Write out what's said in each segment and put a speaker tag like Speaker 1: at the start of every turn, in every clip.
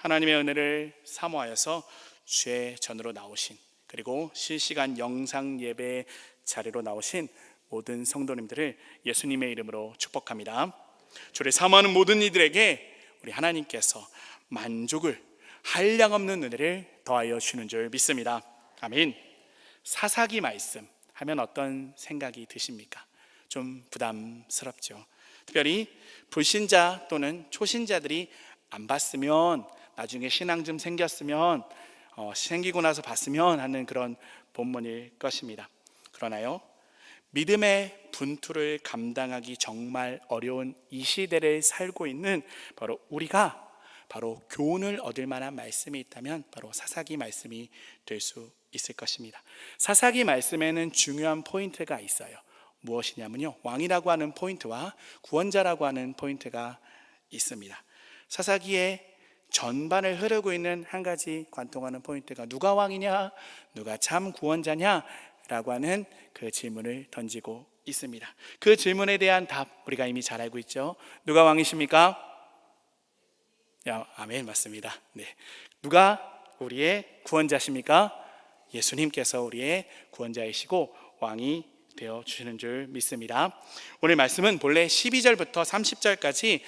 Speaker 1: 하나님의 은혜를 사모하여서 주의 전으로 나오신, 그리고 실시간 영상 예배 자리로 나오신 모든 성도님들을 예수님의 이름으로 축복합니다. 주를 사모하는 모든 이들에게 우리 하나님께서 만족을, 한량없는 은혜를 더하여 주시는 줄 믿습니다. 아멘. 사사기 말씀 하면 어떤 생각이 드십니까? 좀 부담스럽죠. 특별히 불신자 또는 초신자들이 안 봤으면, 나중에 신앙 좀 생겼으면, 생기고 나서 봤으면 하는 그런 본문일 것입니다. 그러나요, 믿음의 분투를 감당하기 정말 어려운 이 시대를 살고 있는 바로 우리가 바로 교훈을 얻을 만한 말씀이 있다면 바로 사사기 말씀이 될 수 있을 것입니다. 사사기 말씀에는 중요한 포인트가 있어요. 무엇이냐면요, 왕이라고 하는 포인트와 구원자라고 하는 포인트가 있습니다. 사사기의 전반을 흐르고 있는 한 가지 관통하는 포인트가 누가 왕이냐, 누가 참 구원자냐 라고 하는 그 질문을 던지고 있습니다. 그 질문에 대한 답 우리가 이미 잘 알고 있죠. 누가 왕이십니까? 아멘, 맞습니다. 네. 누가 우리의 구원자십니까? 예수님께서 우리의 구원자이시고 왕이 되어 주시는 줄 믿습니다. 오늘 말씀은 본래 12절부터 30절까지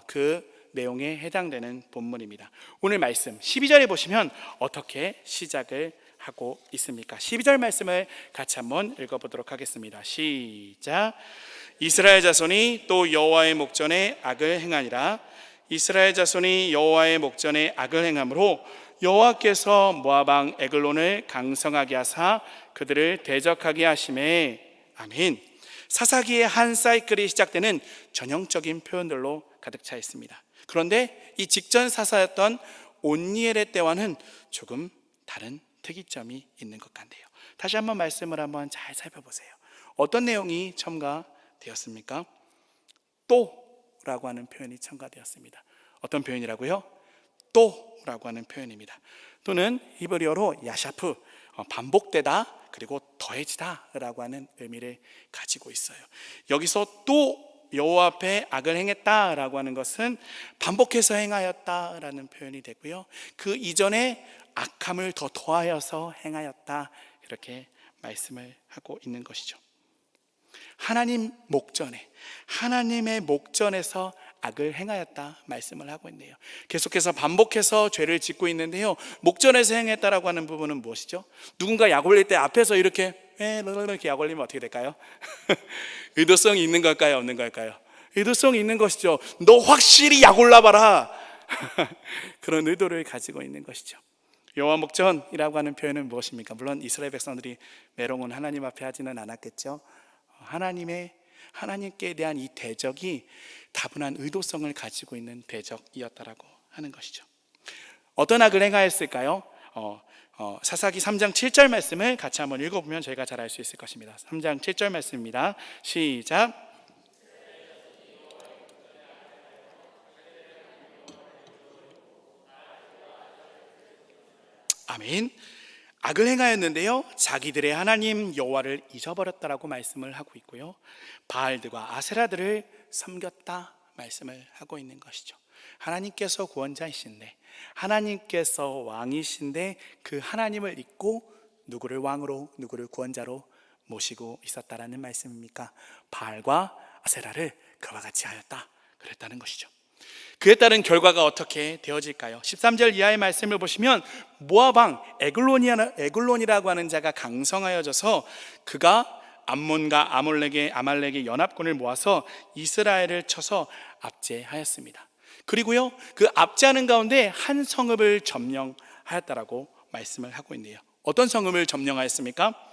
Speaker 1: 그 내용에 해당되는 본문입니다. 오늘 말씀 12절에 보시면 어떻게 시작을 하고 있습니까? 12절 말씀을 같이 한번 읽어보도록 하겠습니다. 시작. 이스라엘 자손이 또 여호와의 목전에 악을 행하니라. 이스라엘 자손이 여호와의 목전에 악을 행함으로 여호와께서 모압 왕 에글론을 강성하게 하사 그들을 대적하게 하시매. 아멘. 사사기의 한 사이클이 시작되는 전형적인 표현들로 가득 차 있습니다. 그런데 이 직전 사사였던 온니엘의 때와는 조금 다른 특이점이 있는 것 같네요. 다시 한번 말씀을 한번 잘 살펴보세요. 어떤 내용이 첨가되었습니까? 또라고 하는 표현이 첨가되었습니다. 어떤 표현이라고요? 또라고 하는 표현입니다. 또는 히브리어로 야샤프, 반복되다 그리고 더해지다 라고 하는 의미를 가지고 있어요. 여기서 또 여호와 앞에 악을 행했다라고 하는 것은 반복해서 행하였다라는 표현이 되고요, 그 이전에 악함을 더 더하여서 행하였다, 이렇게 말씀을 하고 있는 것이죠. 하나님 목전에, 하나님의 목전에서 악을 행하였다 말씀을 하고 있네요. 계속해서 반복해서 죄를 짓고 있는데요, 목전에서 행했다라고 하는 부분은 무엇이죠? 누군가 약 올릴 때 앞에서 이렇게 약 올리면 어떻게 될까요? 의도성이 있는 걸까요, 없는 걸까요? 의도성이 있는 것이죠. 너 확실히 약 올라봐라. 그런 의도를 가지고 있는 것이죠. 여호와 목전이라고 하는 표현은 무엇입니까? 물론 이스라엘 백성들이 메롱은 하나님 앞에 하지는 않았겠죠. 하나님께 대한 이 대적이 다분한 의도성을 가지고 있는 대적이었다라고 하는 것이죠. 어떤 악을 행하였을까요? 사사기 3장 7절 말씀을 같이 한번 읽어보면 저희가 잘 알 수 있을 것입니다. 3장 7절 말씀입니다. 시작. 아멘. 악을 행하였는데요, 자기들의 하나님 여호와를 잊어버렸다라고 말씀을 하고 있고요, 바알들과 아세라들을 섬겼다 말씀을 하고 있는 것이죠. 하나님께서 구원자이신데, 하나님께서 왕이신데 그 하나님을 잊고 누구를 왕으로, 누구를 구원자로 모시고 있었다라는 말씀입니까? 바알과 아세라를 그와 같이 하였다 그랬다는 것이죠. 그에 따른 결과가 어떻게 되어질까요? 13절 이하의 말씀을 보시면 모압 왕 에글론이라고 하는 자가 강성하여져서 그가 암몬과 아말렉의 연합군을 모아서 이스라엘을 쳐서 압제하였습니다. 그리고요, 그 압제하는 가운데 한 성읍을 점령하였다라고 말씀을 하고 있네요. 어떤 성읍을 점령하였습니까?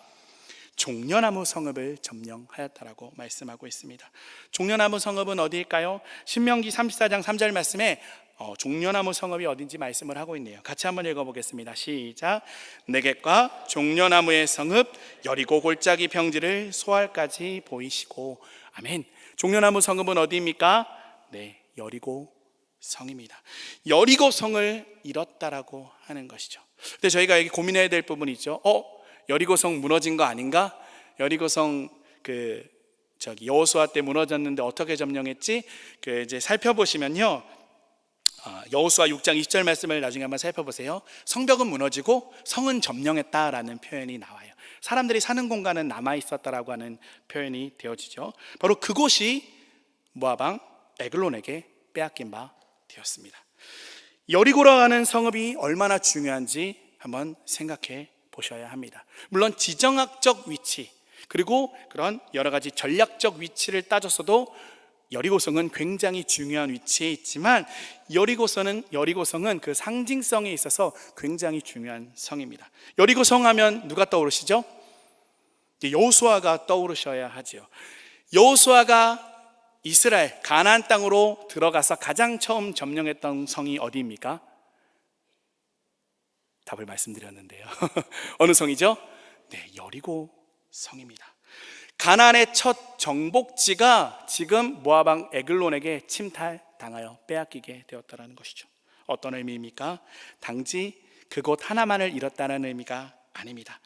Speaker 1: 종려나무 성읍을 점령하였다라고 말씀하고 있습니다. 종려나무 성읍은 어디일까요? 신명기 34장 3절 말씀에 종려나무 성읍이 어딘지 말씀을 하고 있네요. 같이 한번 읽어보겠습니다. 시작. 네겝과 종려나무의 성읍 여리고 골짜기 평지를 소알까지 보이시고. 아멘. 종려나무 성읍은 어디입니까? 네, 여리고 성입니다. 여리고 성을 잃었다라고 하는 것이죠. 근데 저희가 여기 고민해야 될 부분이 있죠. 여리고성 무너진 거 아닌가? 여리고성 여호수아 때 무너졌는데 어떻게 점령했지? 이제 살펴보시면요, 여호수아 6장 20절 말씀을 나중에 한번 살펴보세요. 성벽은 무너지고 성은 점령했다라는 표현이 나와요. 사람들이 사는 공간은 남아있었다라고 하는 표현이 되어지죠. 바로 그곳이 모압 왕 에글론에게 빼앗긴 바 되었습니다. 여리고라는 성읍이 얼마나 중요한지 한번 생각해 보셔야 합니다. 물론 지정학적 위치 그리고 그런 여러 가지 전략적 위치를 따졌어도 여리고성은 굉장히 중요한 위치에 있지만 여리고성은 그 상징성에 있어서 굉장히 중요한 성입니다. 여리고성 하면 누가 떠오르시죠? 여호수아가 떠오르셔야 하지요. 여호수아가 이스라엘 가나안 땅으로 들어가서 가장 처음 점령했던 성이 어디입니까? 답을 말씀드렸는데요. 어느 성이죠? 네, 여리고 성입니다. 가나안의 첫 정복지가 지금 모압 왕 에글론에게 침탈당하여 빼앗기게 되었다는 것이죠. 어떤 의미입니까? 단지 그곳 하나만을 잃었다는 의미가 아닙니다.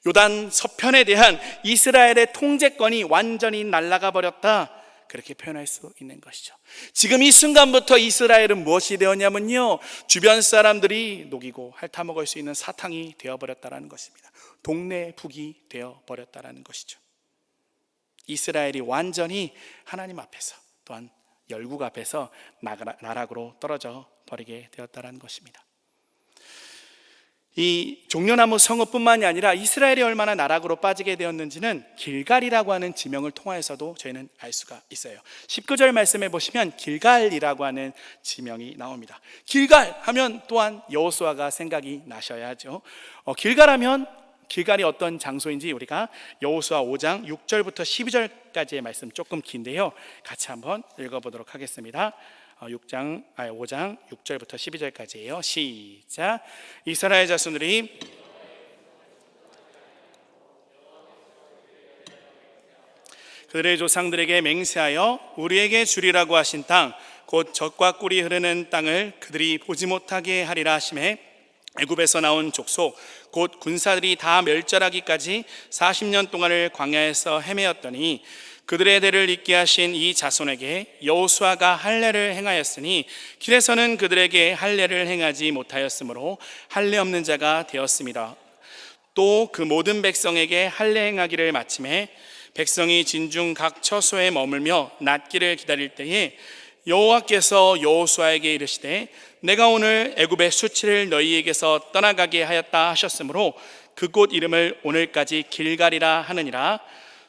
Speaker 1: 요단 서편에 대한 이스라엘의 통제권이 완전히 날아가 버렸다, 그렇게 표현할 수 있는 것이죠. 지금 이 순간부터 이스라엘은 무엇이 되었냐면요, 주변 사람들이 녹이고 핥아먹을 수 있는 사탕이 되어버렸다는 것입니다. 동네 북이 되어버렸다는 것이죠. 이스라엘이 완전히 하나님 앞에서 또한 열국 앞에서 나락으로 떨어져 버리게 되었다는 것입니다. 이 종려나무 성읍뿐만이 아니라 이스라엘이 얼마나 나락으로 빠지게 되었는지는 길갈이라고 하는 지명을 통하여서도 저희는 알 수가 있어요. 19절 말씀에 보시면 길갈이라고 하는 지명이 나옵니다. 길갈 하면 또한 여호수아가 생각이 나셔야 하죠. 길갈이 어떤 장소인지 우리가 여호수아 5장 6절부터 12절까지의 말씀 조금 긴데요, 같이 한번 읽어보도록 하겠습니다. 5장 6절부터 12절까지예요. 시작. 이스라엘 자손들이 그들의 조상들에게 맹세하여 우리에게 주리라고 하신 땅, 곧 젖과 꿀이 흐르는 땅을 그들이 보지 못하게 하리라 하시매, 애굽에서 나온 족속 곧 군사들이 다 멸절하기까지 40년 동안을 광야에서 헤매었더니 그들의 대를 잇게 하신 이 자손에게 여호수아가 할례를 행하였으니 길에서는 그들에게 할례를 행하지 못하였으므로 할례 없는 자가 되었습니다. 또 그 모든 백성에게 할례 행하기를 마침에 백성이 진중 각 처소에 머물며 낫기를 기다릴 때에 여호와께서 여호수아에게 이르시되 내가 오늘 애굽의 수치를 너희에게서 떠나가게 하였다 하셨으므로 그곳 이름을 오늘까지 길갈이라 하느니라.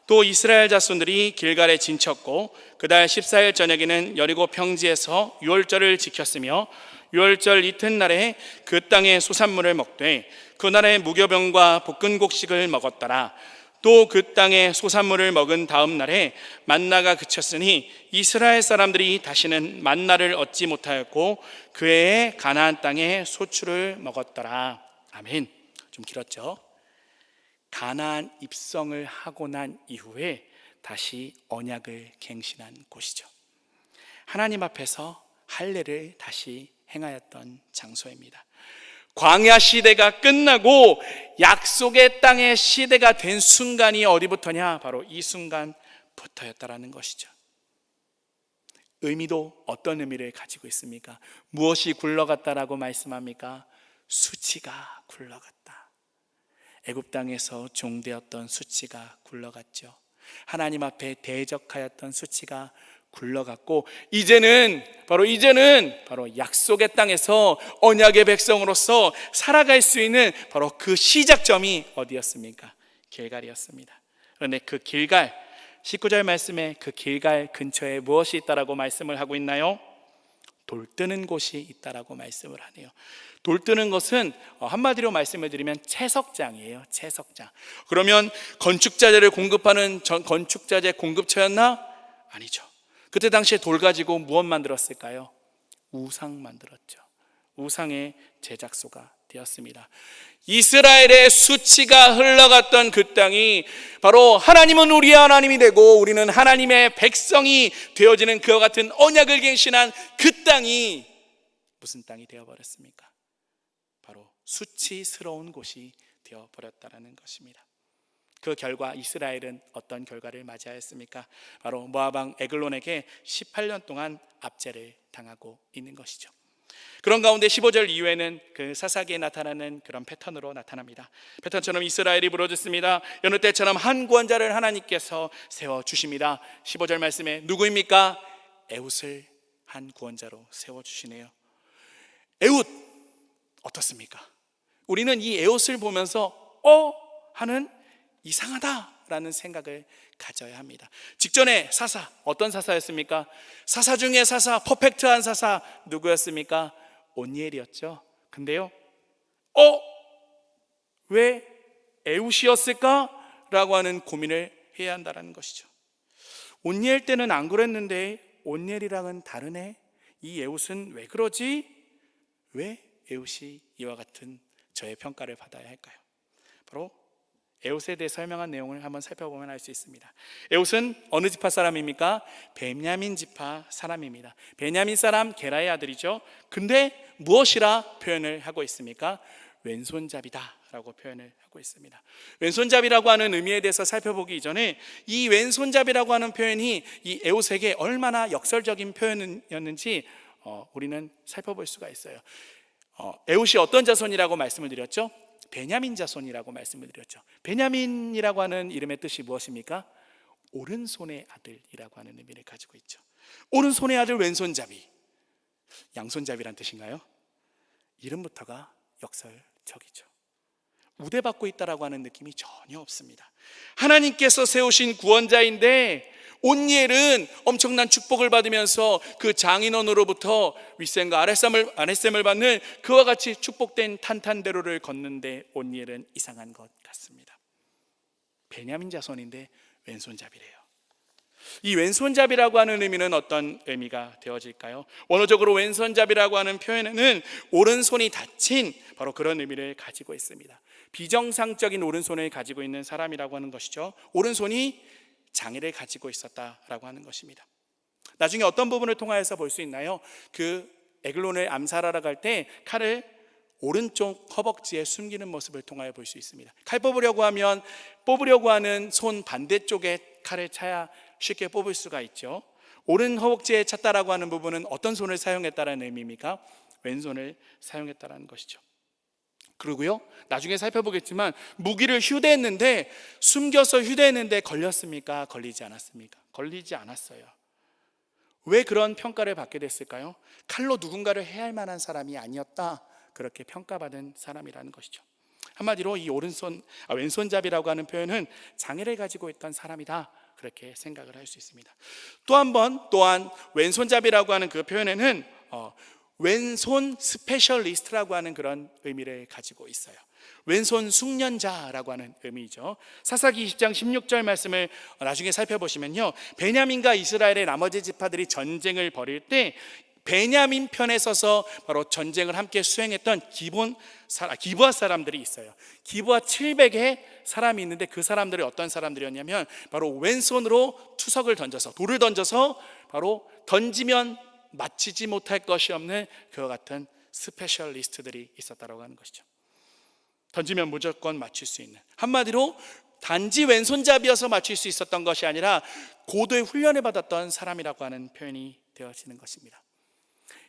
Speaker 1: 또 이스라엘 자손들이 길갈에 진쳤고 그달 14일 저녁에는 여리고 평지에서 유월절을 지켰으며 유월절 이튿날에 그 땅의 소산물을 먹되 그날에 무교병과 볶은 곡식을 먹었더라. 또 그 땅의 소산물을 먹은 다음 날에 만나가 그쳤으니 이스라엘 사람들이 다시는 만나를 얻지 못하였고 그 해에 가나안 땅에 소출을 먹었더라. 아멘. 좀 길었죠? 가나안 입성을 하고 난 이후에 다시 언약을 갱신한 곳이죠. 하나님 앞에서 할례를 다시 행하였던 장소입니다. 광야 시대가 끝나고 약속의 땅의 시대가 된 순간이 어디부터냐? 바로 이 순간부터였다라는 것이죠. 의미도 어떤 의미를 가지고 있습니까? 무엇이 굴러갔다라고 말씀합니까? 수치가 굴러갔다. 애굽 땅에서 종되었던 수치가 굴러갔죠. 하나님 앞에 대적하였던 수치가 굴러갔고 이제는 바로 약속의 땅에서 언약의 백성으로서 살아갈 수 있는 바로 그 시작점이 어디였습니까? 길갈이었습니다. 그런데 그 길갈 19절 말씀에 그 길갈 근처에 무엇이 있다라고 말씀을 하고 있나요? 돌 뜨는 곳이 있다라고 말씀을 하네요. 돌 뜨는 것은 한마디로 말씀을 드리면 채석장이에요. 채석장. 그러면 건축자재를 공급하는 건축자재 공급처였나? 아니죠. 그때 당시에 돌 가지고 무엇 만들었을까요? 우상 만들었죠. 우상의 제작소가 되었습니다. 이스라엘의 수치가 흘러갔던 그 땅이 바로 하나님은 우리의 하나님이 되고 우리는 하나님의 백성이 되어지는 그와 같은 언약을 갱신한 그 땅이 무슨 땅이 되어버렸습니까? 바로 수치스러운 곳이 되어버렸다는 것입니다. 그 결과 이스라엘은 어떤 결과를 맞이하였습니까? 바로 모압 왕 에글론에게 18년 동안 압제를 당하고 있는 것이죠. 그런 가운데 15절 이후에는 그 사사기에 나타나는 그런 패턴으로 나타납니다. 패턴처럼 이스라엘이 부러졌습니다. 여느 때처럼 한 구원자를 하나님께서 세워주십니다. 15절 말씀에 누구입니까? 에훗을 한 구원자로 세워주시네요. 에훗 어떻습니까? 우리는 이 에훗을 보면서 하는 이상하다라는 생각을 가져야 합니다. 직전에 사사, 어떤 사사였습니까? 사사 중에 사사, 퍼펙트한 사사 누구였습니까? 온니엘이었죠. 근데요, 왜 에훗이었을까? 라고 하는 고민을 해야 한다는 것이죠. 온니엘 때는 안 그랬는데 온니엘이랑은 다르네. 이 에훗은 왜 그러지? 왜 에훗이 이와 같은 저의 평가를 받아야 할까요? 바로 에훗에 대해 설명한 내용을 한번 살펴보면 알 수 있습니다. 에훗은 어느 지파 사람입니까? 베냐민 지파 사람입니다. 베냐민 사람 게라의 아들이죠. 근데 무엇이라 표현을 하고 있습니까? 왼손잡이다 라고 표현을 하고 있습니다. 왼손잡이라고 하는 의미에 대해서 살펴보기 이전에 이 왼손잡이라고 하는 표현이 이 에훗에게 얼마나 역설적인 표현이었는지 우리는 살펴볼 수가 있어요. 에훗이 어떤 자손이라고 말씀을 드렸죠? 베냐민 자손이라고 말씀을 드렸죠. 베냐민이라고 하는 이름의 뜻이 무엇입니까? 오른손의 아들이라고 하는 의미를 가지고 있죠. 오른손의 아들 왼손잡이, 양손잡이란 뜻인가요? 이름부터가 역설적이죠. 우대받고 있다라고 하는 느낌이 전혀 없습니다. 하나님께서 세우신 구원자인데 온니엘은 엄청난 축복을 받으면서 그 장인어른으로부터 윗셈과 아랫셈을 받는 그와 같이 축복된 탄탄대로를 걷는데 온니엘은 이상한 것 같습니다. 베냐민 자손인데 왼손잡이래요. 이 왼손잡이라고 하는 의미는 어떤 의미가 되어질까요? 원어적으로 왼손잡이라고 하는 표현에는 오른손이 다친 바로 그런 의미를 가지고 있습니다. 비정상적인 오른손을 가지고 있는 사람이라고 하는 것이죠. 오른손이 장애를 가지고 있었다라고 하는 것입니다. 나중에 어떤 부분을 통하여서 볼 수 있나요? 그 에글론을 암살하러 갈 때 칼을 오른쪽 허벅지에 숨기는 모습을 통하여 볼 수 있습니다. 칼 뽑으려고 하는 손 반대쪽에 칼을 차야 쉽게 뽑을 수가 있죠. 오른 허벅지에 찼다라고 하는 부분은 어떤 손을 사용했다라는 의미입니까? 왼손을 사용했다라는 것이죠. 그리고요, 나중에 살펴보겠지만 무기를 휴대했는데, 숨겨서 휴대했는데 걸렸습니까? 걸리지 않았습니까? 걸리지 않았어요. 왜 그런 평가를 받게 됐을까요? 칼로 누군가를 해할 만한 사람이 아니었다, 그렇게 평가받은 사람이라는 것이죠. 한마디로 이 왼손잡이라고 하는 표현은 장애를 가지고 있던 사람이다, 그렇게 생각을 할 수 있습니다. 또한 왼손잡이라고 하는 그 표현에는 왼손 스페셜리스트라고 하는 그런 의미를 가지고 있어요. 왼손 숙련자라고 하는 의미죠. 사사기 20장 16절 말씀을 나중에 살펴보시면요, 베냐민과 이스라엘의 나머지 지파들이 전쟁을 벌일 때 베냐민 편에 서서 바로 전쟁을 함께 수행했던 기브아 사람들이 있어요. 기브아 700의 사람이 있는데 그 사람들이 어떤 사람들이었냐면 바로 왼손으로 투석을 던져서, 돌을 던져서 바로 던지면 맞히지 못할 것이 없는 그와 같은 스페셜리스트들이 있었다고 하는 것이죠. 던지면 무조건 맞출 수 있는, 한마디로 단지 왼손잡이여서 맞출 수 있었던 것이 아니라 고도의 훈련을 받았던 사람이라고 하는 표현이 되어지는 것입니다.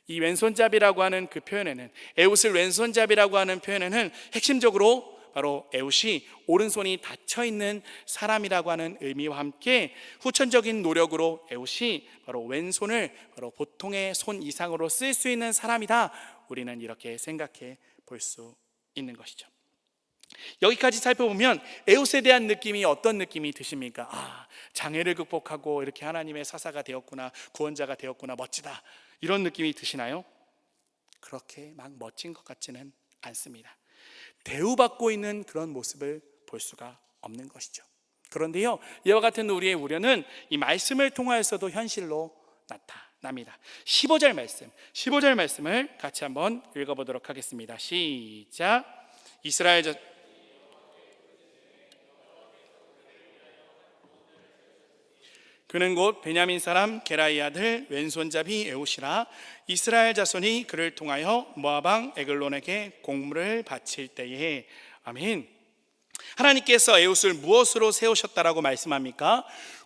Speaker 1: 이 왼손잡이라고 하는 그 표현에는, 에훗을 왼손잡이라고 하는 표현에는 핵심적으로 바로 에훗이 오른손이 닫혀있는 사람이라고 하는 의미와 함께 후천적인 노력으로 에훗이 바로 왼손을 바로 보통의 손 이상으로 쓸 수 있는 사람이다, 우리는 이렇게 생각해 볼 수 있는 것이죠. 여기까지 살펴보면 에훗에 대한 느낌이 어떤 느낌이 드십니까? 장애를 극복하고 이렇게 하나님의 사사가 되었구나, 구원자가 되었구나, 멋지다, 이런 느낌이 드시나요? 그렇게 막 멋진 것 같지는 않습니다. 대우받고 있는 그런 모습을 볼 수가 없는 것이죠. 그런데요, 이와 같은 우리의 우려는 이 말씀을 통하여서도 현실로 나타납니다. 15절 말씀을 같이 한번 읽어보도록 하겠습니다. 시작. 그는 곧 베냐민 사람 게라의 아들 왼손잡이 에훗이라. 이스라엘 자손이 그를 통하여 모압 왕 에글론에게 공물을 바칠 때에. 아멘. 하나님께서 에훗을 무엇으로 세우셨다라고 말씀합니까?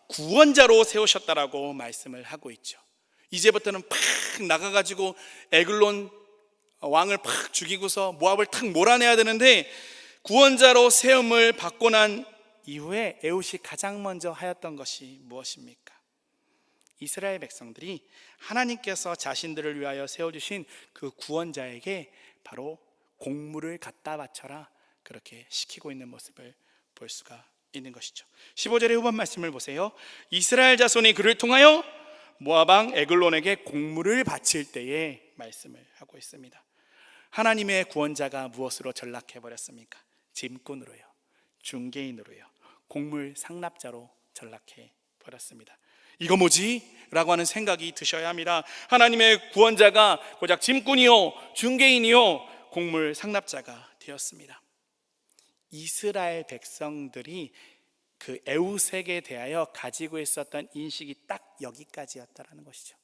Speaker 1: 구원자로 세우셨다라고 말씀을 하고 있죠. 이제부터는 팍 나가가지고 에글론 왕을 팍 죽이고서 모압을 탁 몰아내야 되는데, 구원자로 세움을 받고 난 이후에 에훗이 가장 먼저 하였던 것이 무엇입니까? 이스라엘 백성들이 하나님께서 자신들을 위하여 세워주신 그 구원자에게 바로 곡물을 갖다 바쳐라, 그렇게 시키고 있는 모습을 볼 수가 있는 것이죠. 15절의 후반 말씀을 보세요. 이스라엘 자손이 그를 통하여 모압 왕 에글론에게 곡물을 바칠 때에 말씀을 하고 있습니다. 하나님의 구원자가 무엇으로 전락해 버렸습니까? 짐꾼으로요, 중개인으로요, 곡물 상납자로 전락해 버렸습니다. 이거 뭐지? 라고 하는 생각이 드셔야 합니다. 하나님의 구원자가 고작 짐꾼이요, 중개인이요, 곡물 상납자가 되었습니다. 이스라엘 백성들이 그 에훗에게 대하여 가지고 있었던 인식이 딱 여기까지였다라는 것이죠.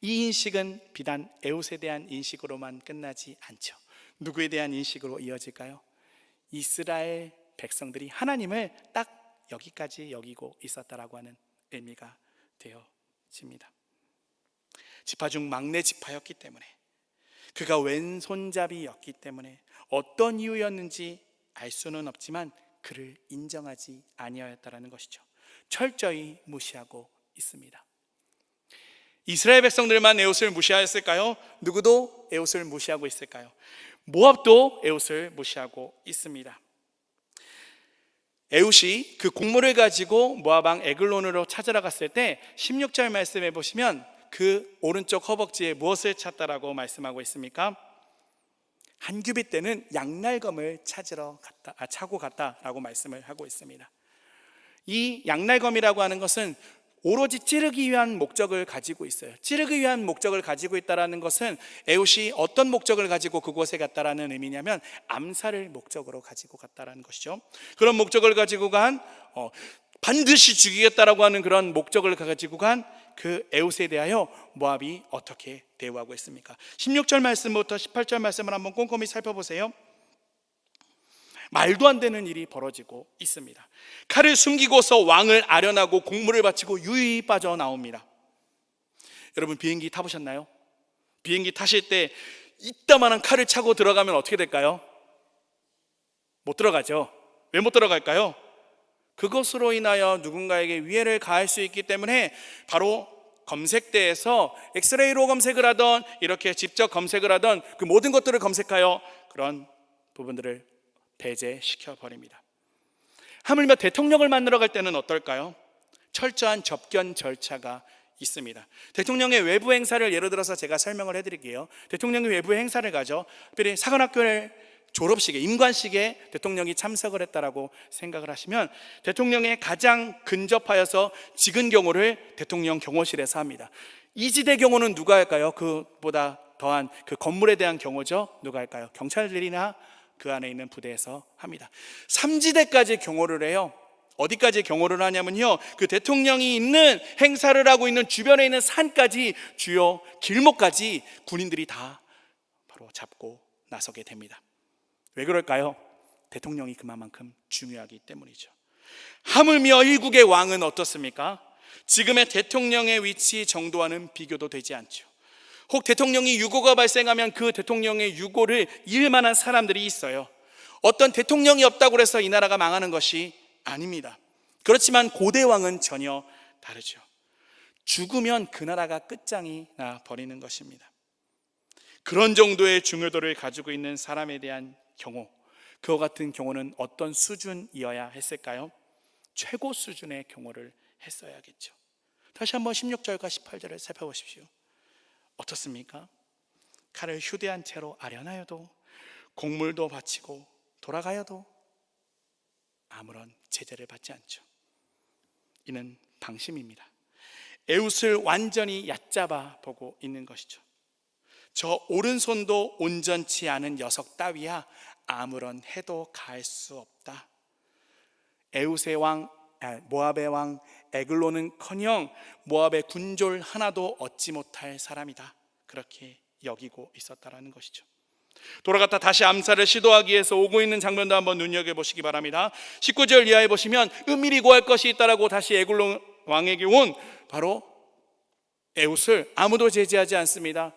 Speaker 1: 이 인식은 비단 에훗에 대한 인식으로만 끝나지 않죠. 누구에 대한 인식으로 이어질까요? 이스라엘 백성들이 하나님을 딱 여기까지 여기고 있었다라고 하는 의미가 되어집니다. 지파 중 막내 지파였기 때문에, 그가 왼손잡이였기 때문에 어떤 이유였는지 알 수는 없지만 그를 인정하지 아니하였다라는 것이죠. 철저히 무시하고 있습니다. 이스라엘 백성들만 에훗을 무시하였을까요? 누구도 에훗을 무시하고 있을까요? 모압도 에훗을 무시하고 있습니다. 에훗이 그 곡물을 가지고 모압 왕 에글론으로 찾으러 갔을 때 16절 말씀해 보시면 그 오른쪽 허벅지에 무엇을 찾다라고 말씀하고 있습니까? 한 규빗 되는 양날검을 차고 갔다라고 말씀을 하고 있습니다. 이 양날검이라고 하는 것은 오로지 찌르기 위한 목적을 가지고 있어요. 찌르기 위한 목적을 가지고 있다는 것은 에훗이 어떤 목적을 가지고 그곳에 갔다라는 의미냐면 암살을 목적으로 가지고 갔다라는 것이죠. 그런 목적을 가지고 간, 반드시 죽이겠다라고 하는 그런 목적을 가지고 간 그 에훗에 대하여 모압이 어떻게 대우하고 있습니까? 16절 말씀부터 18절 말씀을 한번 꼼꼼히 살펴보세요. 말도 안 되는 일이 벌어지고 있습니다. 칼을 숨기고서 왕을 아련하고 곡물을 바치고 유유히 빠져나옵니다. 여러분, 비행기 타보셨나요? 비행기 타실 때 이따만한 칼을 차고 들어가면 어떻게 될까요? 못 들어가죠. 왜 못 들어갈까요? 그것으로 인하여 누군가에게 위해를 가할 수 있기 때문에 바로 검색대에서 엑스레이로 검색을 하던, 이렇게 직접 검색을 하던 그 모든 것들을 검색하여 그런 부분들을 배제시켜 버립니다. 하물며 대통령을 만나러 갈 때는 어떨까요? 철저한 접견 절차가 있습니다. 대통령의 외부 행사를 예를 들어서 제가 설명을 해드릴게요. 대통령이 외부 행사를 가죠. 특별히 사관학교를 졸업식에, 임관식에 대통령이 참석을 했다라고 생각을 하시면 대통령의 가장 근접하여서 직은 경호를 대통령 경호실에서 합니다. 이지대 경호는 누가 할까요? 그보다 더한 그 건물에 대한 경호죠. 누가 할까요? 경찰들이나 그 안에 있는 부대에서 합니다. 3지대까지 경호를 해요. 어디까지 경호를 하냐면요, 그 대통령이 있는 행사를 하고 있는 주변에 있는 산까지, 주요 길목까지 군인들이 다 바로 잡고 나서게 됩니다. 왜 그럴까요? 대통령이 그만큼 중요하기 때문이죠. 하물며 일국의 왕은 어떻습니까? 지금의 대통령의 위치 정도와는 비교도 되지 않죠. 혹 대통령이 유고가 발생하면 그 대통령의 유고를 이을 만한 사람들이 있어요. 어떤 대통령이 없다고 해서 이 나라가 망하는 것이 아닙니다. 그렇지만 고대 왕은 전혀 다르죠. 죽으면 그 나라가 끝장이 나 버리는 것입니다. 그런 정도의 중요도를 가지고 있는 사람에 대한 경호, 그와 같은 경호는 어떤 수준이어야 했을까요? 최고 수준의 경호를 했어야겠죠. 다시 한번 16절과 18절을 살펴보십시오. 어떻습니까? 칼을 휴대한 채로 아련하여도, 곡물도 바치고 돌아가여도 아무런 제재를 받지 않죠. 이는 방심입니다. 에훗을 완전히 얕잡아 보고 있는 것이죠. 저 오른손도 온전치 않은 녀석 따위야 아무런 해도 가할 수 없다. 에훗의 왕, 모압의 왕 에글론은커녕 모압의 군졸 하나도 얻지 못할 사람이다, 그렇게 여기고 있었다라는 것이죠. 돌아갔다 다시 암살을 시도하기 위해서 오고 있는 장면도 한번 눈여겨보시기 바랍니다. 19절 이하에 보시면 은밀히 구할 것이 있다라고 다시 에글론 왕에게 온 바로 에훗을 아무도 제지하지 않습니다.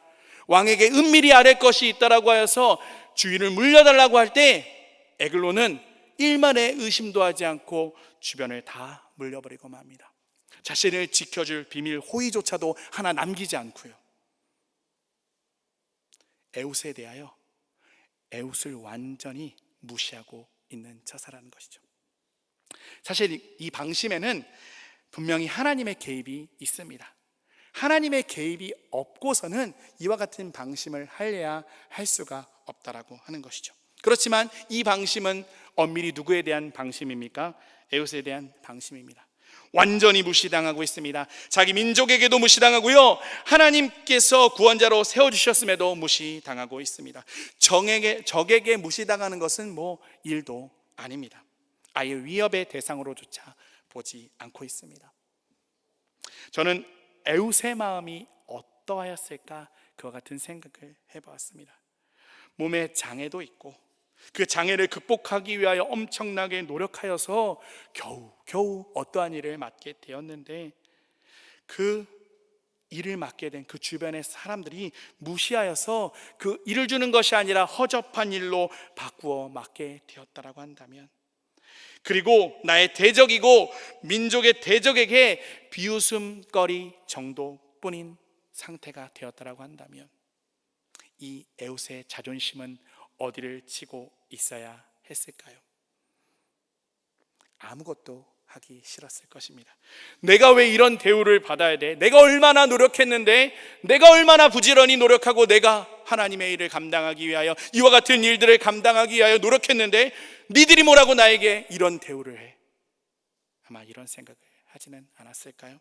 Speaker 1: 왕에게 은밀히 아랠 것이 있다라고 하여서 주인을 물려달라고 할 때 에글론은 일만의 의심도 하지 않고 주변을 다 물려버리고 맙니다. 자신을 지켜줄 비밀 호의조차도 하나 남기지 않고요. 에웃에 대하여 에웃을 완전히 무시하고 있는 처사라는 것이죠. 사실 이 방심에는 분명히 하나님의 개입이 있습니다. 하나님의 개입이 없고서는 이와 같은 방심을 하려야 할 수가 없다라고 하는 것이죠. 그렇지만 이 방심은 엄밀히 누구에 대한 방심입니까? 에웃에 대한 방심입니다. 완전히 무시당하고 있습니다. 자기 민족에게도 무시당하고요, 하나님께서 구원자로 세워주셨음에도 무시당하고 있습니다. 적에게 무시당하는 것은 일도 아닙니다. 아예 위협의 대상으로조차 보지 않고 있습니다. 저는 에웃의 마음이 어떠하였을까, 그와 같은 생각을 해보았습니다. 몸에 장애도 있고 그 장애를 극복하기 위하여 엄청나게 노력하여서 겨우 어떠한 일을 맡게 되었는데, 그 일을 맡게 된 그 주변의 사람들이 무시하여서 그 일을 주는 것이 아니라 허접한 일로 바꾸어 맡게 되었다라고 한다면, 그리고 나의 대적이고 민족의 대적에게 비웃음거리 정도뿐인 상태가 되었다라고 한다면, 이 에웃의 자존심은 어디를 치고 있어야 했을까요? 아무것도 하기 싫었을 것입니다. 내가 왜 이런 대우를 받아야 돼? 내가 얼마나 노력했는데, 내가 얼마나 부지런히 노력하고 내가 하나님의 일을 감당하기 위하여, 이와 같은 일들을 감당하기 위하여 노력했는데 니들이 뭐라고 나에게 이런 대우를 해? 아마 이런 생각을 하지는 않았을까요?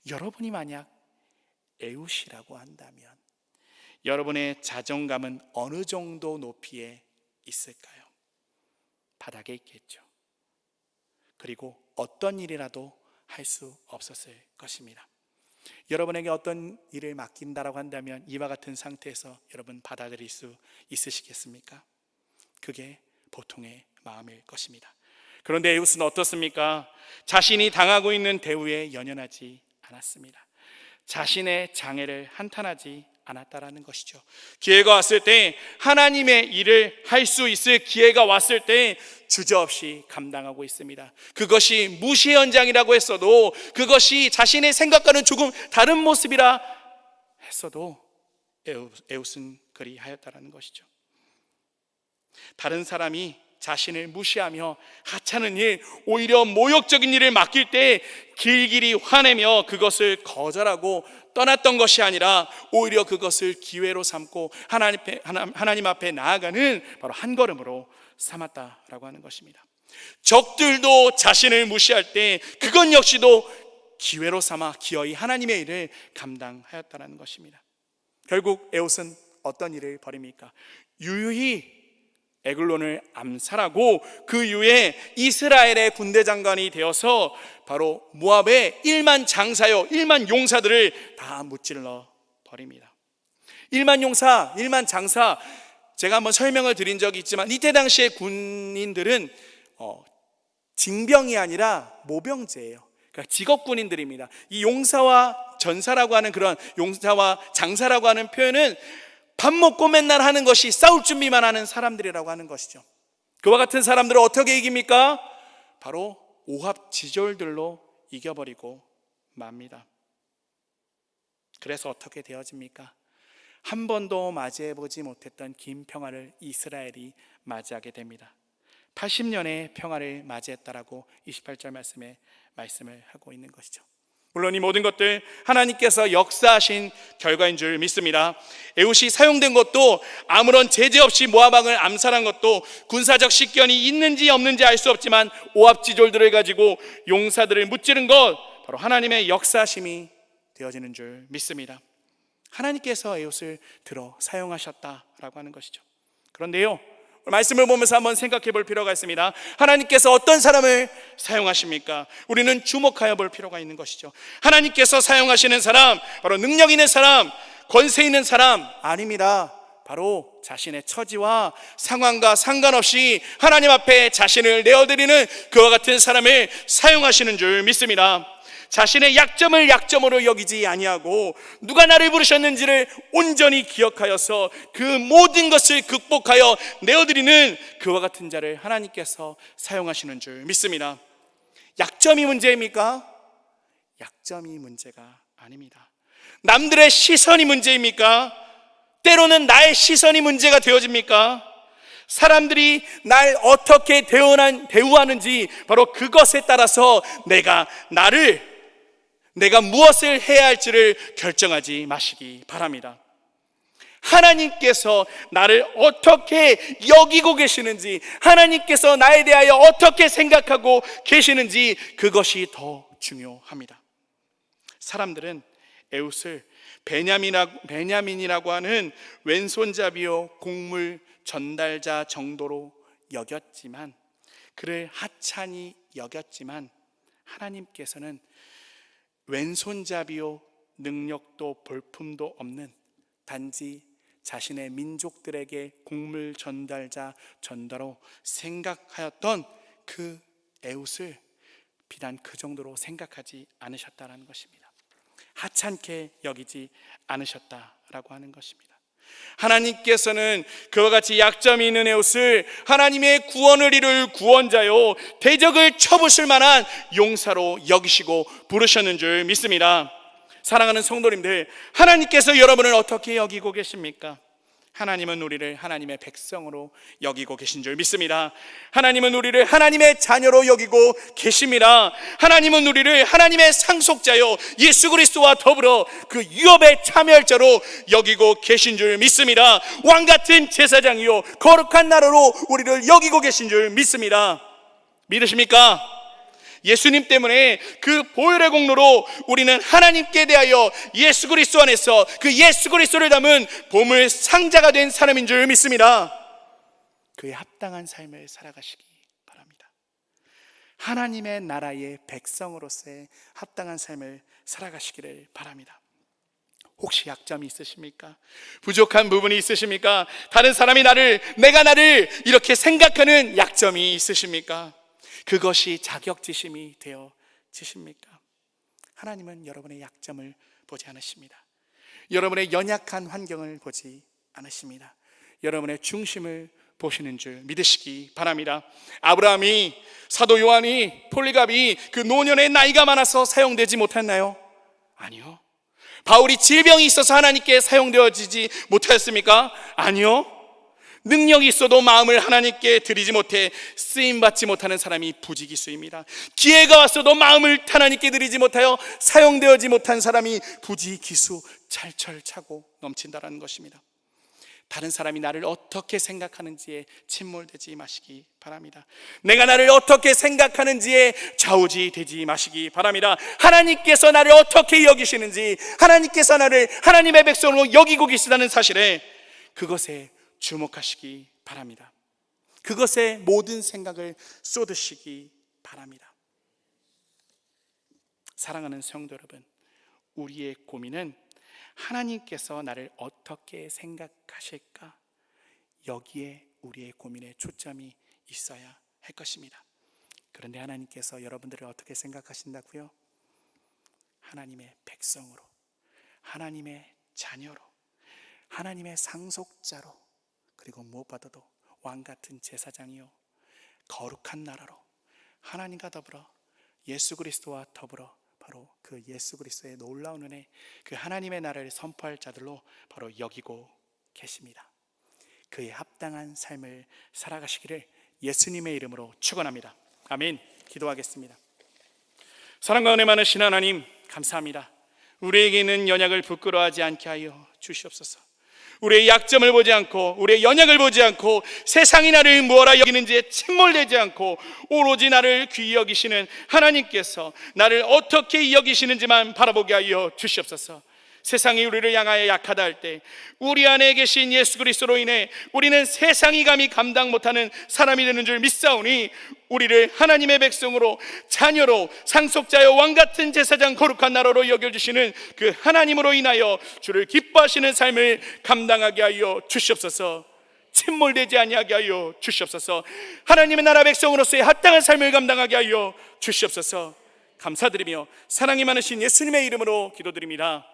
Speaker 1: 여러분이 만약 에웃이라고 한다면 여러분의 자존감은 어느 정도 높이에 있을까요? 바닥에 있겠죠. 그리고 어떤 일이라도 할 수 없었을 것입니다. 여러분에게 어떤 일을 맡긴다라고 한다면 이와 같은 상태에서 여러분 받아들일 수 있으시겠습니까? 그게 보통의 마음일 것입니다. 그런데 에웃은 어떻습니까? 자신이 당하고 있는 대우에 연연하지 않았습니다. 자신의 장애를 한탄하지 않았다라는 것이죠. 기회가 왔을 때, 하나님의 일을 할 수 있을 기회가 왔을 때 주저없이 감당하고 있습니다. 그것이 무시의 현장이라고 했어도, 그것이 자신의 생각과는 조금 다른 모습이라 했어도 에웃은 그리하였다라는 것이죠. 다른 사람이 자신을 무시하며 하찮은 일, 오히려 모욕적인 일을 맡길 때 길길이 화내며 그것을 거절하고 떠났던 것이 아니라 오히려 그것을 기회로 삼고 하나님 앞에 나아가는 바로 한 걸음으로 삼았다라고 하는 것입니다. 적들도 자신을 무시할 때 그것 역시도 기회로 삼아 기어이 하나님의 일을 감당하였다는 것입니다. 결국 에웃은 어떤 일을 벌입니까? 유유히 에글론을 암살하고 그 이후에 이스라엘의 군대 장관이 되어서 바로 모압의 1만 장사요 1만 용사들을 다 무찔러 버립니다. 1만 용사, 1만 장사, 제가 한번 설명을 드린 적이 있지만 이때 당시의 군인들은 징병이 아니라 모병제예요. 그러니까 직업 군인들입니다. 이 용사와 전사라고 하는, 그런 용사와 장사라고 하는 표현은 밥 먹고 맨날 하는 것이 싸울 준비만 하는 사람들이라고 하는 것이죠. 그와 같은 사람들을 어떻게 이깁니까? 바로 오합지졸들로 이겨버리고 맙니다. 그래서 어떻게 되어집니까? 한 번도 맞이해보지 못했던 긴 평화를 이스라엘이 맞이하게 됩니다. 80년의 평화를 맞이했다라고 28절 말씀에 말씀을 하고 있는 것이죠. 물론 이 모든 것들 하나님께서 역사하신 결과인 줄 믿습니다. 에웃이 사용된 것도, 아무런 제재 없이 모압 왕을 암살한 것도 군사적 식견이 있는지 없는지 알 수 없지만 오합지졸들을 가지고 용사들을 무찌른 것, 바로 하나님의 역사심이 되어지는 줄 믿습니다. 하나님께서 에웃을 들어 사용하셨다라고 하는 것이죠. 그런데요, 말씀을 보면서 한번 생각해 볼 필요가 있습니다. 하나님께서 어떤 사람을 사용하십니까? 우리는 주목하여 볼 필요가 있는 것이죠. 하나님께서 사용하시는 사람, 바로 능력 있는 사람, 권세 있는 사람 아닙니다. 바로 자신의 처지와 상황과 상관없이 하나님 앞에 자신을 내어드리는 그와 같은 사람을 사용하시는 줄 믿습니다. 자신의 약점을 약점으로 여기지 아니하고 누가 나를 부르셨는지를 온전히 기억하여서 그 모든 것을 극복하여 내어드리는 그와 같은 자를 하나님께서 사용하시는 줄 믿습니다. 약점이 문제입니까? 약점이 문제가 아닙니다. 남들의 시선이 문제입니까? 때로는 나의 시선이 문제가 되어집니까? 사람들이 날 어떻게 대우하는지 바로 그것에 따라서 내가 무엇을 해야 할지를 결정하지 마시기 바랍니다. 하나님께서 나를 어떻게 여기고 계시는지, 하나님께서 나에 대하여 어떻게 생각하고 계시는지, 그것이 더 중요합니다. 사람들은 에웃을 베냐민이라고 하는 왼손잡이요 곡물 전달자 정도로 여겼지만, 그를 하찮이 여겼지만, 하나님께서는 왼손잡이요 능력도 볼품도 없는 단지 자신의 민족들에게 곡물 전달로 생각하였던 그 에웃을 비단 그 정도로 생각하지 않으셨다는 것입니다. 하찮게 여기지 않으셨다라고 하는 것입니다. 하나님께서는 그와 같이 약점이 있는 에웃을 하나님의 구원을 이룰 구원자요 대적을 쳐부실 만한 용사로 여기시고 부르셨는 줄 믿습니다. 사랑하는 성도님들, 하나님께서 여러분을 어떻게 여기고 계십니까? 하나님은 우리를 하나님의 백성으로 여기고 계신 줄 믿습니다. 하나님은 우리를 하나님의 자녀로 여기고 계십니다. 하나님은 우리를 하나님의 상속자요 예수 그리스도와 더불어 그 유업에 참여할 자로 여기고 계신 줄 믿습니다. 왕같은 제사장이요 거룩한 나라로 우리를 여기고 계신 줄 믿습니다. 믿으십니까? 예수님 때문에 그 보혈의 공로로 우리는 하나님께 대하여 예수 그리스도 안에서 그 예수 그리스도를 담은 보물 상자가 된 사람인 줄 믿습니다. 그에 합당한 삶을 살아가시기 바랍니다. 하나님의 나라의 백성으로서의 합당한 삶을 살아가시기를 바랍니다. 혹시 약점이 있으십니까? 부족한 부분이 있으십니까? 다른 사람이 내가 나를 이렇게 생각하는 약점이 있으십니까? 그것이 자격지심이 되어지십니까? 하나님은 여러분의 약점을 보지 않으십니다. 여러분의 연약한 환경을 보지 않으십니다. 여러분의 중심을 보시는 줄 믿으시기 바랍니다. 아브라함이, 사도 요한이, 폴리갑이 그 노년의 나이가 많아서 사용되지 못했나요? 아니요. 바울이 질병이 있어서 하나님께 사용되어지지 못하였습니까? 아니요. 능력이 있어도 마음을 하나님께 드리지 못해 쓰임받지 못하는 사람이 부지기수입니다. 기회가 왔어도 마음을 하나님께 드리지 못하여 사용되어지 못한 사람이 부지기수, 찰철 차고 넘친다라는 것입니다. 다른 사람이 나를 어떻게 생각하는지에 침몰되지 마시기 바랍니다. 내가 나를 어떻게 생각하는지에 좌우지되지 마시기 바랍니다. 하나님께서 나를 어떻게 여기시는지, 하나님께서 나를 하나님의 백성으로 여기고 계시다는 사실에 그것에 주목하시기 바랍니다. 그것에 모든 생각을 쏟으시기 바랍니다. 사랑하는 성도 여러분, 우리의 고민은 하나님께서 나를 어떻게 생각하실까? 여기에 우리의 고민의 초점이 있어야 할 것입니다. 그런데 하나님께서 여러분들을 어떻게 생각하신다고요? 하나님의 백성으로, 하나님의 자녀로, 하나님의 상속자로, 그리고 무엇보다도 왕같은 제사장이요 거룩한 나라로, 하나님과 더불어 예수 그리스도와 더불어 바로 그 예수 그리스도의 놀라운 은혜, 그 하나님의 나라를 선포할 자들로 바로 여기고 계십니다. 그에 합당한 삶을 살아가시기를 예수님의 이름으로 축원합니다. 아멘. 기도하겠습니다. 사랑과 은혜 많으신 하나님, 감사합니다. 우리에게 있는 연약을 부끄러워하지 않게 하여 주시옵소서. 우리의 약점을 보지 않고, 우리의 연약을 보지 않고, 세상이 나를 무엇라 여기는지에 침몰되지 않고, 오로지 나를 귀히 여기시는 하나님께서 나를 어떻게 여기시는지만 바라보게 하여 주시옵소서. 세상이 우리를 향하여 약하다 할 때 우리 안에 계신 예수 그리스도로 인해 우리는 세상이 감히 감당 못하는 사람이 되는 줄 믿사오니, 우리를 하나님의 백성으로, 자녀로, 상속자여 왕같은 제사장 거룩한 나라로 여겨주시는 그 하나님으로 인하여 주를 기뻐하시는 삶을 감당하게 하여 주시옵소서. 침몰되지 아니하게 하여 주시옵소서. 하나님의 나라 백성으로서의 합당한 삶을 감당하게 하여 주시옵소서. 감사드리며 사랑이 많으신 예수님의 이름으로 기도드립니다.